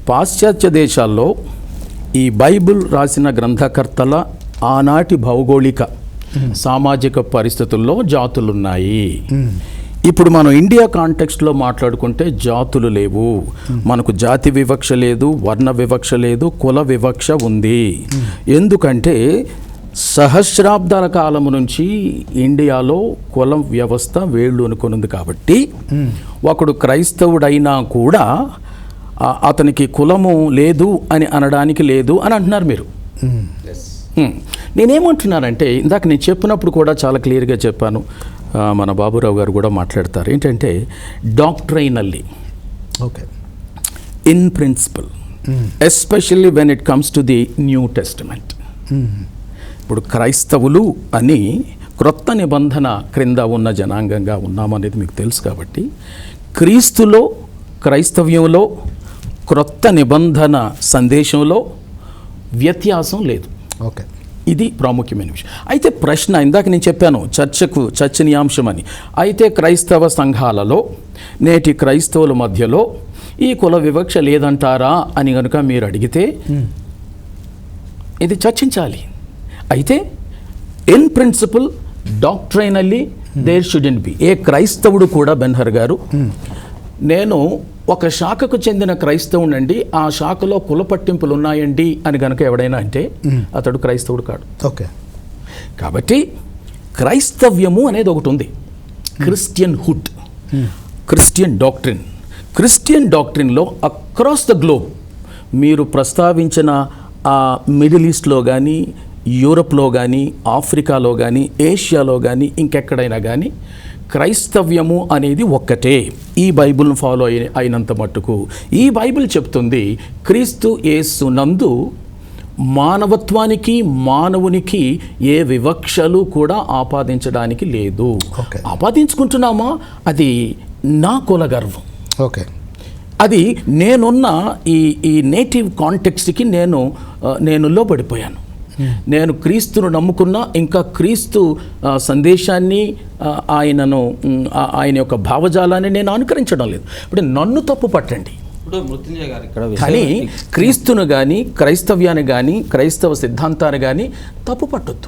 పాశ్చాత్య దేశాల్లో ఈ బైబిల్ రాసిన గ్రంథకర్తల ఆనాటి భౌగోళిక సామాజిక పరిస్థితుల్లో జాతులున్నాయి. ఇప్పుడు మనం ఇండియా కాంటెక్స్ట్లో మాట్లాడుకుంటే జాతులు లేవు. మనకు జాతి వివక్ష లేదు, వర్ణ వివక్ష లేదు, కుల వివక్ష ఉంది. ఎందుకంటే సహస్రాబ్దాల కాలం నుంచి ఇండియాలో కులం వ్యవస్థ వేళ్ళూనుకొనుంది కాబట్టి ఒకడు క్రైస్తవుడైనా కూడా అతనికి కులము లేదు అని అనడానికి లేదు అని అంటున్నారు మీరు. నేనేమంటున్నానంటే ఇందాక నేను చెప్పినప్పుడు కూడా చాలా క్లియర్గా చెప్పాను, మన బాబురావు గారు కూడా మాట్లాడతారు. ఏంటంటే doctrinally, okay, in principle, especially when it comes to the new testament. ఇప్పుడు క్రైస్తవులు అని క్రొత్త నిబంధన క్రింద ఉన్న జనాంగంగా ఉన్నామనేది మీకు తెలుసు. కాబట్టి క్రీస్తులో, క్రైస్తవ్యంలో, క్రొత్త నిబంధన సందేశంలో వ్యత్యాసం లేదు. ఓకే, ఇది ప్రాముఖ్యమైన విషయం. అయితే ప్రశ్న, ఇందాక నేను చెప్పాను చర్చనీయాంశం అని. అయితే క్రైస్తవ సంఘాలలో నేటి క్రైస్తవుల మధ్యలో ఈ కుల వివక్ష లేదంటారా అని కనుక మీరు అడిగితే ఇది చర్చించాలి. అయితే in principle, doctrinally there shouldn't be. ఏ క్రైస్తవుడు కూడా, బెన్హర్ గారు, నేను ఒక శాఖకు చెందిన క్రైస్తవునండి, ఆ శాఖలో కుల పట్టింపులు ఉన్నాయండి అని కనుక ఎవడైనా అంటే అతడు క్రైస్తవుడు కాడు. ఓకే, కాబట్టి క్రైస్తవ్యము అనేది ఒకటి ఉంది. Christianhood, Christian doctrine. Christian డాక్ట్రిన్లో అక్రాస్ ద గ్లోబ్ మీరు ప్రస్తావించిన మిడిల్ ఈస్ట్లో కానీ, యూరప్లో కానీ, ఆఫ్రికాలో కానీ, ఏషియాలో కానీ, ఇంకెక్కడైనా కానీ క్రైస్తవ్యము అనేది ఒక్కటే. ఈ బైబిల్ను ఫాలో అయినంత మట్టుకు ఈ బైబిల్ చెప్తుంది క్రీస్తు యేసు నందు మానవత్వానికి, మానవునికి ఏ వివక్షలు కూడా ఆపాదించడానికి లేదు. ఆపాదించుకుంటున్నామా, అది నా కుల గర్వం. ఓకే, అది నేనున్న ఈ నేటివ్ కాంటెక్స్ట్కి నేను లోబడిపోయాను. నేను క్రీస్తును నమ్ముకున్నా, ఇంకా క్రీస్తు సందేశాన్ని, ఆయన యొక్క భావజాలాన్ని నేను అనుకరించడం లేదు. ఇప్పుడు నన్ను తప్పు పట్టండి, కానీ క్రీస్తును కానీ, క్రైస్తవ్యాన్ని కానీ, క్రైస్తవ సిద్ధాంతాన్ని కానీ తప్పు పట్టొద్దు.